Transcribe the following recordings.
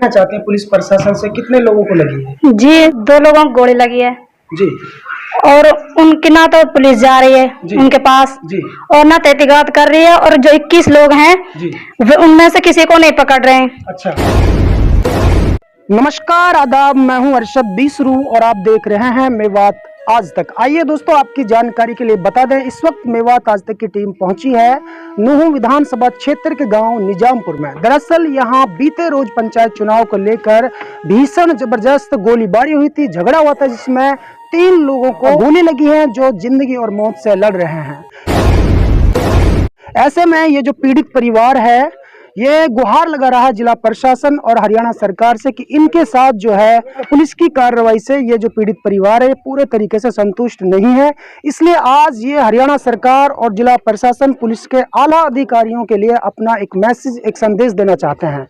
चाहते हैं पुलिस प्रशासन से, कितने लोगों को लगी है? जी 2 लोगों को गोली लगी है जी और उनकी ना तो पुलिस जा रही है जी उनके पास जी और ना तहकीकात कर रही है, और जो 21 लोग हैं जी। वे उनमें से किसी को नहीं पकड़ रहे हैं। अच्छा, नमस्कार, आदाब, मैं हूं अरशद बीसरू और आप देख रहे हैं मेवात आज तक। आइए दोस्तों, आपकी जानकारी के लिए बता दें, इस वक्त मेवात आज तक की टीम पहुंची है नूहू विधानसभा क्षेत्र के गांव निजामपुर में। दरअसल यहां बीते रोज पंचायत चुनाव को लेकर भीषण जबरदस्त गोलीबारी हुई थी, झगड़ा हुआ था जिसमें 3 लोगों को गोली लगी है जो जिंदगी और मौत से लड़ रहे हैं। ऐसे में ये जो पीड़ित परिवार है ये गुहार लगा रहा है जिला प्रशासन और हरियाणा सरकार से कि इनके साथ जो है पुलिस की कार्रवाई से ये जो पीड़ित परिवार है पूरे तरीके से संतुष्ट नहीं है। इसलिए आज ये हरियाणा सरकार और जिला प्रशासन पुलिस के आला अधिकारियों के लिए अपना एक मैसेज, एक संदेश देना चाहते हैं।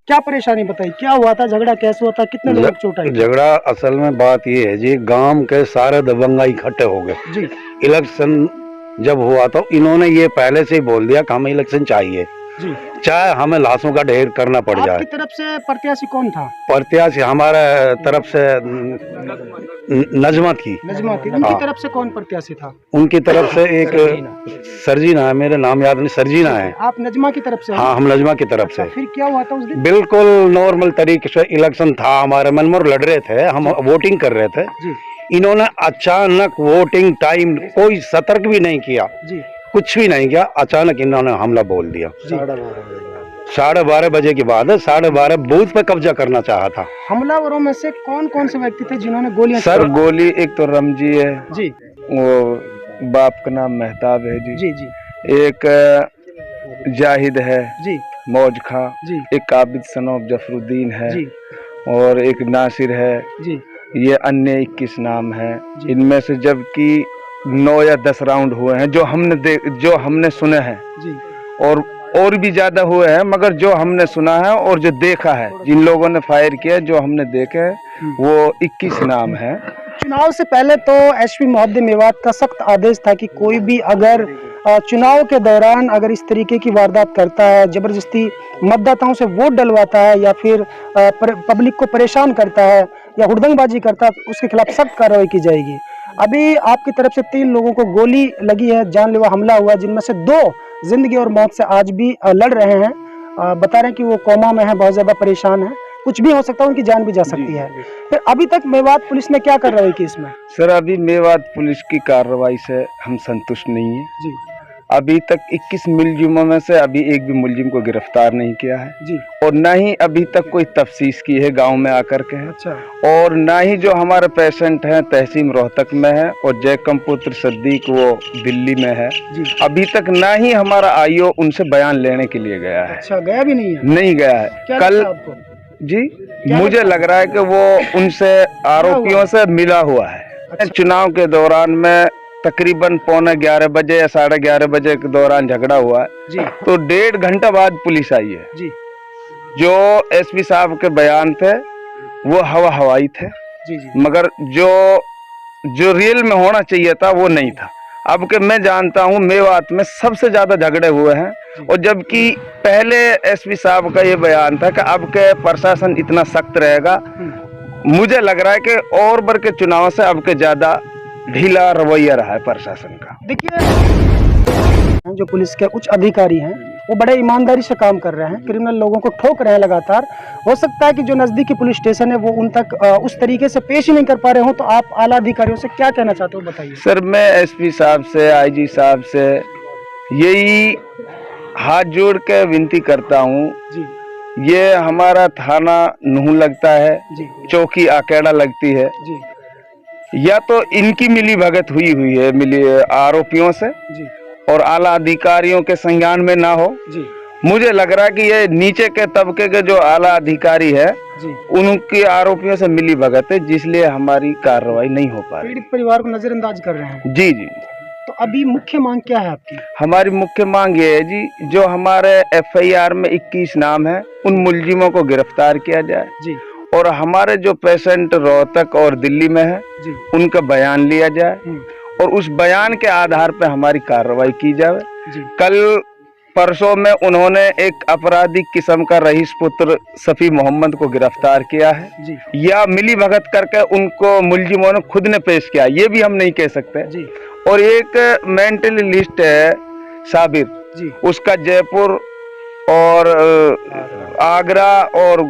क्या परेशानी बताइए, क्या हुआ था, झगड़ा कैसे हुआ था, कितने लोग चोट आई? झगड़ा असल में बात ये है जी, गांव के सारे दबंगा इकट्ठे हो गए जी। इलेक्शन जब हुआ तो इन्होंने ये पहले से ही बोल दिया कि हमें इलेक्शन चाहिए जी। चाहे हमें लाशों का ढेर करना पड़ जाए। आपकी तरफ से प्रत्याशी कौन था? प्रत्याशी हमारे तरफ से नजमा थी। नजमा थी। उनकी तरफ से कौन प्रत्याशी था? उनकी तरफ से एक सरजीना है, मेरे नाम याद नहीं, सरजीना है। आप नजमा की तरफ से? हाँ, हम नजमा की तरफ से। फिर क्या हुआ था उस दिन? बिल्कुल नॉर्मल तरीके से इलेक्शन था, हमारे मन में लड़ रहे थे, हम वोटिंग कर रहे थे जी। इन्होंने अचानक वोटिंग टाइम कोई सतर्क भी नहीं किया जी, कुछ भी नहीं किया, अचानक इन्होंने हमला बोल दिया। 12:30 बजे के बाद 12:30 बूथ पे कब्जा करना चाहा था। हमलावरों में से कौन कौन से व्यक्ति थे जिन्होंने गोलियां? सर गोली एक तो रमजी है जी, वो बाप का नाम मेहताब है जी जी जी, एक जाहिद है जी, मौज खां जी, एक आबिद सनोब जफरुद्दीन है जी, और एक नासिर है जी, ये अन्य 21 नाम है। इनमें से जबकि 9 या 10 राउंड हुए हैं जो हमने सुने हैं जी, और भी ज्यादा हुए हैं, मगर जो हमने सुना है और जो देखा है, जिन लोगों ने फायर किया जो हमने देखे है वो 21 नाम है। चुनाव से पहले तो एसपी महोदय मेवात का सख्त आदेश था कि कोई भी अगर चुनाव के दौरान अगर इस तरीके की वारदात करता है, जबरदस्ती मतदाताओं से वोट डलवाता है या फिर पब्लिक को परेशान करता है या हुड़दंगबाजी करता है, उसके खिलाफ सख्त कार्रवाई की जाएगी। अभी आपकी तरफ से 3 लोगों को गोली लगी है, जानलेवा हमला हुआ, जिनमें से 2 जिंदगी और मौत से आज भी लड़ रहे हैं। बता रहे हैं कि वो कोमा में है, बहुत ज्यादा परेशान है, कुछ भी हो सकता है, उनकी जान भी जा सकती है। फिर अभी तक मेवात पुलिस ने क्या कार्रवाई की इसमें? सर अभी मेवात पुलिस की कार्रवाई से हम संतुष्ट नहीं है जी। अभी तक 21 मुलजिमों में से अभी एक भी मुलजिम को गिरफ्तार नहीं किया है जी, और न ही अभी तक कोई तफ्तीश की है गांव में आकर के। अच्छा। और न ही जो हमारे पेशेंट हैं तहसील रोहतक में है और जयकम पुत्र सद्दीक वो दिल्ली में है जी, अभी तक न ही हमारा आईओ उनसे बयान लेने के लिए गया है। अच्छा, गया भी नहीं है? नहीं गया है। कल जी मुझे लग रहा है कि वो उनसे आरोपियों से मिला हुआ है। अच्छा। चुनाव के दौरान में तकरीबन 11:15 बजे या 11:30 बजे के दौरान झगड़ा हुआ है जी, तो 1.5 घंटा बाद पुलिस आई है जी। जो एसपी साहब के बयान थे वो हवाई थे जी जी, मगर जो रियल में होना चाहिए था वो नहीं था। अब के मैं जानता हूँ मेवात में सबसे ज्यादा झगड़े हुए हैं, और जबकि पहले एसपी साहब का ये बयान था कि अब के प्रशासन इतना सख्त रहेगा, मुझे लग रहा है कि और बार के चुनाव से अब के ज्यादा ढीला रवैया रहा है प्रशासन का। देखिए, जो पुलिस के उच्च अधिकारी हैं वो बड़े ईमानदारी से काम कर रहे हैं, क्रिमिनल लोगों को ठोक रहे हैं लगातार। हो सकता है कि जो नजदीकी पुलिस स्टेशन है वो उन तक उस तरीके से पेश ही नहीं कर पा रहे हो, तो आप आला अधिकारियों से क्या कहना चाहते हो, बताइए। सर मैं एसपी साहब से, आईजी साहब से यही हाथ जोड़ के विनती करता हूँ जी, ये हमारा थाना नूहू लगता है जी, चौकी आकेड़ा लगती है जी, या तो इनकी मिली भगत हुई है मिली आरोपियों से जी, और आला अधिकारियों के संज्ञान में ना हो जी। मुझे लग रहा है कि ये नीचे के तबके के जो आला अधिकारी है जी, उनके आरोपियों से मिली भगत है, जिसलिए हमारी कार्रवाई नहीं हो पा रही। पीड़ित परिवार को नजरअंदाज कर रहे हैं जी जी। तो अभी मुख्य मांग क्या है आपकी? हमारी मुख्य मांग ये है जी, जो हमारे FIR में 21 नाम है उन मुलजिमों को गिरफ्तार किया जाए जी, और हमारे जो पेशेंट रोहतक और दिल्ली में है जी, उनका बयान लिया जाए और उस बयान के आधार पर हमारी कार्रवाई की जाए। कल परसों में उन्होंने एक आपराधिक किस्म का रईस पुत्र सफी मोहम्मद को गिरफ्तार किया है जी या मिली भगत करके उनको मुलजिमों ने खुद ने पेश किया, ये भी हम नहीं कह सकते। जी और एक मेंटली लिस्ट है साबिर, जी उसका जयपुर और आगरा और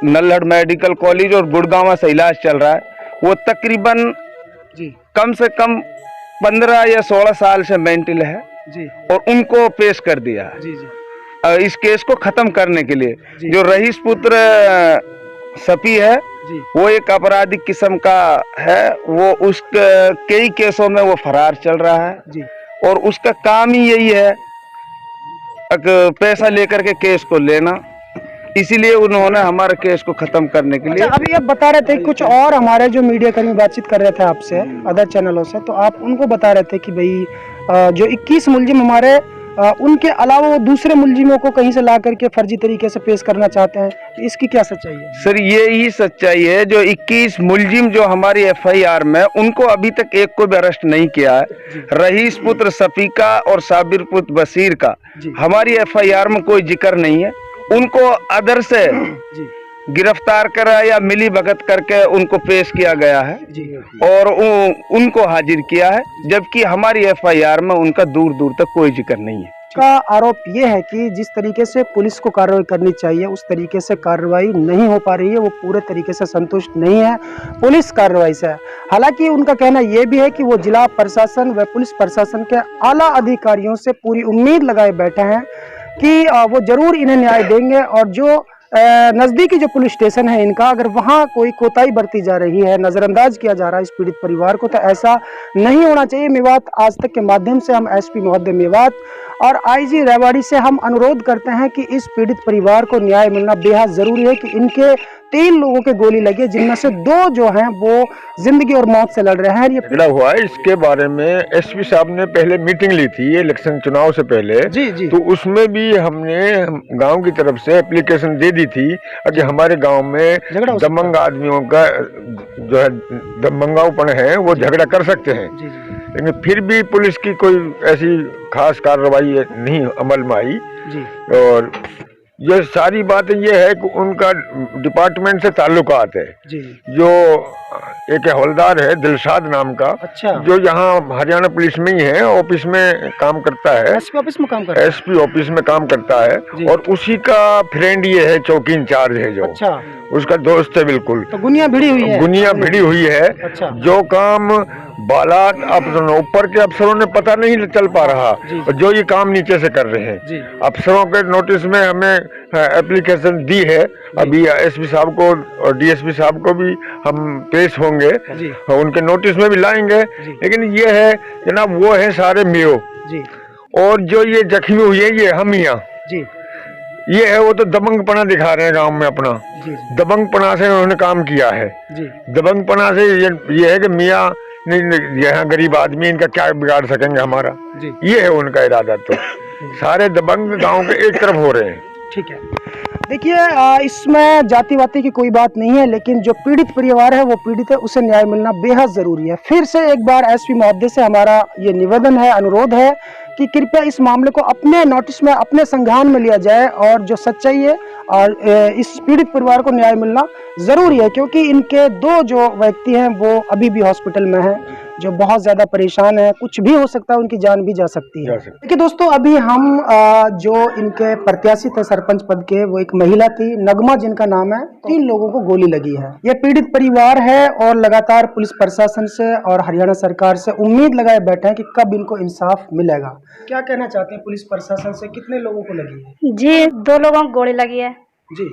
नल्हड़ मेडिकल कॉलेज और गुड़गांव से इलाज चल रहा है। वो तकरीबन जी कम से कम 15 या 16 साल से मेंटल है जी और उनको पेश कर दिया है जी जी इस केस को खत्म करने के लिए। जी। जो रईस पुत्र सफी है जी वो एक आपराधिक किस्म का है, वो उसके कई केसों में वो फरार चल रहा है जी और उसका काम ही यही है पैसा लेकर के केस को लेना, इसीलिए उन्होंने हमारे केस को खत्म करने के लिए। अच्छा, अभी आप बता रहे थे कुछ और हमारे जो मीडिया कर्मी बातचीत कर रहे थे आपसे अदर चैनलों से, तो आप उनको बता रहे थे कि भाई जो 21 मुलजिम हमारे उनके अलावा वो दूसरे मुलजिमों को कहीं से ला करके फर्जी तरीके से पेश करना चाहते हैं, तो इसकी क्या सच्चाई है? सर ये ही सच्चाई है, जो 21 मुलजिम जो हमारी FIR में उनको अभी तक एक को भी अरेस्ट नहीं किया है। रईस पुत्र सफीका और साबिर पुत्र बशीर का हमारी FIR में कोई जिक्र नहीं है। उनको अदर से जी गिरफ्तार करा या मिली भगत करके उनको पेश किया गया है जी और उनको हाजिर किया है, जबकि हमारी FIR में उनका दूर दूर तक कोई जिक्र नहीं है। का आरोप ये है कि जिस तरीके से पुलिस को कार्रवाई करनी चाहिए उस तरीके से कार्रवाई नहीं हो पा रही है, वो पूरे तरीके से संतुष्ट नहीं है पुलिस कार्रवाई से। हालांकि उनका कहना यह भी है कि वो जिला प्रशासन व पुलिस प्रशासन के आला अधिकारियों से पूरी उम्मीद लगाए बैठे हैं कि वो जरूर इन्हें न्याय देंगे और जो नज़दीकी जो पुलिस स्टेशन है इनका, अगर वहाँ कोई कोताही बरती जा रही है, नज़रअंदाज किया जा रहा है इस पीड़ित परिवार को, तो ऐसा नहीं होना चाहिए। मेवात आज तक के माध्यम से हम SP महोदय मेवात और IG रेवाड़ी से हम अनुरोध करते हैं कि इस पीड़ित परिवार को न्याय मिलना बेहद ज़रूरी है कि इनके 3 लोगों के गोली लगी है, जिनमें से 2 जो हैं वो जिंदगी और मौत से लड़ रहे हैं। ये झगड़ा हुआ है, इसके बारे में SP साहब ने पहले मीटिंग ली थी इलेक्शन चुनाव से पहले जी जी तो उसमें भी हमने गांव की तरफ से एप्लीकेशन दे दी थी कि हमारे गांव में झगड़ा हो सकता दबंग आदमियों का जो है दबंगाऊपन है वो झगड़ा कर सकते हैं, जी जी लेकिन फिर भी पुलिस की कोई ऐसी खास कार्रवाई नहीं अमल में आई। जी और ये सारी बातें ये है कि उनका डिपार्टमेंट से ताल्लुकात है। जी जो एक हवलदार है दिलशाद नाम का, अच्छा, जो यहाँ हरियाणा पुलिस में ही है, ऑफिस में काम करता है, SP ऑफिस में काम कर रहे हैं। SP ऑफिस में काम करता जी। है और उसी का फ्रेंड ये है, चौकी इंचार्ज है जो, अच्छा, उसका दोस्त है बिल्कुल। तो गुनिया भिड़ी हुई है, गुनिया भिड़ी हुई है। अच्छा। जो काम बालात अफसरों ऊपर के अफसरों ने पता नहीं चल पा रहा, जी। और जो ये काम नीचे से कर रहे हैं, जी अफसरों के नोटिस में हमें एप्लीकेशन दी है, अभी SP साहब को और DSP साहब को भी हम पेश होंगे, जी उनके नोटिस में भी लाएंगे। जी। लेकिन ये है जनाब, वो है सारे मियो, जी और जो ये जख्मी हुई है ये हम यहाँ, जी ये है वो तो दबंगपना दिखा रहे हैं गांव में अपना। जी दबंगपना से उन्होंने काम किया है। जी दबंगपना से ये है कि मियाँ यहाँ गरीब आदमी इनका क्या बिगाड़ सकेंगे हमारा, जी ये है उनका इरादा। तो सारे दबंग गांव के एक तरफ हो रहे हैं। ठीक है। देखिए, इसमें जाति वाती की कोई बात नहीं है, लेकिन जो पीड़ित परिवार है वो पीड़ित है, उसे न्याय मिलना बेहद ज़रूरी है। फिर से एक बार SP महोदय से हमारा ये निवेदन है, अनुरोध है कि कृपया इस मामले को अपने नोटिस में, अपने संज्ञान में लिया जाए और जो सच्चाई है और इस पीड़ित परिवार को न्याय मिलना ज़रूरी है, क्योंकि इनके 2 जो व्यक्ति हैं वो अभी भी हॉस्पिटल में हैं, जो बहुत ज़्यादा परेशान है, कुछ भी हो सकता है, उनकी जान भी जा सकती है। देखिए दोस्तों, अभी हम जो इनके प्रत्याशी थे सरपंच पद के, वो एक महिला थी, नगमा जिनका नाम है, 3 लोगों को गोली लगी है। ये पीड़ित परिवार है और लगातार पुलिस प्रशासन से और हरियाणा सरकार से उम्मीद लगाए बैठे हैं कि कब इनको इंसाफ मिलेगा। क्या कहना चाहते हैं पुलिस प्रशासन से, कितने लोगों को लगी है? जी 2 लोगों को गोली लगी है जी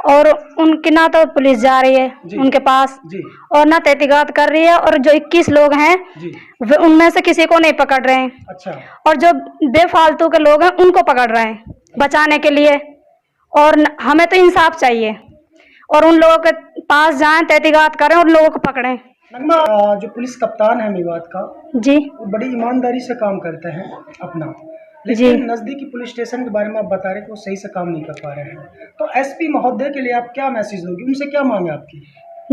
और उनकी ना तो पुलिस जा रही है उनके पास जी और ना तहकीकात कर रही है, और जो 21 लोग हैं जी वे उनमें से किसी को नहीं पकड़ रहे हैं, अच्छा, और जो बेफालतू के लोग हैं उनको पकड़ रहे हैं बचाने के लिए। और हमें तो इंसाफ चाहिए और उन लोगों के पास जाएं, तहकीकात करें और लोगों को पकड़ें। नगमा, जो पुलिस कप्तान है मेवात का, जी वो बड़ी ईमानदारी से काम करते हैं अपना, लेकिन नजदीकी पुलिस स्टेशन के बारे में आप बता रहे हैं कि वो सही से काम नहीं कर पा रहे हैं, तो SP महोदय के लिए आप क्या मैसेज दोगे, उनसे क्या मांग है आपकी?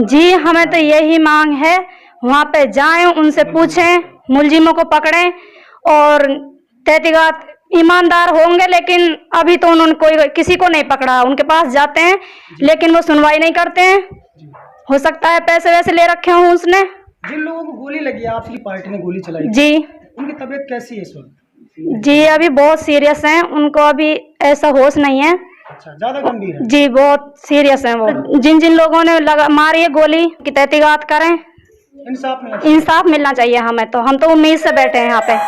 जी हमें तो यही मांग है, वहाँ पे जाएं, उनसे पूछें, मुलजिमों को पकड़ें और तहकीकात ईमानदार होंगे, लेकिन अभी तो उन्होंने कोई किसी को नहीं पकड़ा। उनके पास जाते हैं लेकिन वो सुनवाई नहीं करते हैं। हो सकता है पैसे वैसे ले रखे हों उसने। जिन लोगों को गोली लगी, आपकी पार्टी ने गोली चलाई, जी उनकी तबीयत कैसी है इस वक्त? जी अभी बहुत सीरियस हैं, उनको अभी ऐसा होश नहीं है। अच्छा, ज्यादा गंभीर है। जी बहुत सीरियस हैं वो। जिन जिन लोगों ने मारी है गोली की तहकीकात करें, इंसाफ मिलना चाहिए हमें। तो हम तो उम्मीद से बैठे हैं यहाँ पे।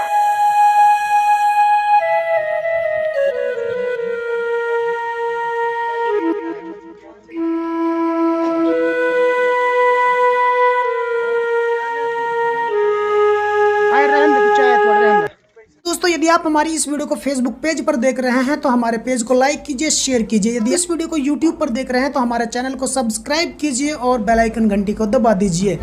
दोस्तों, यदि आप हमारी इस वीडियो को फेसबुक पेज पर देख रहे हैं तो हमारे पेज को लाइक कीजिए, शेयर कीजिए। यदि इस वीडियो को यूट्यूब पर देख रहे हैं तो हमारे चैनल को सब्सक्राइब कीजिए और बेल आइकन घंटी को दबा दीजिए।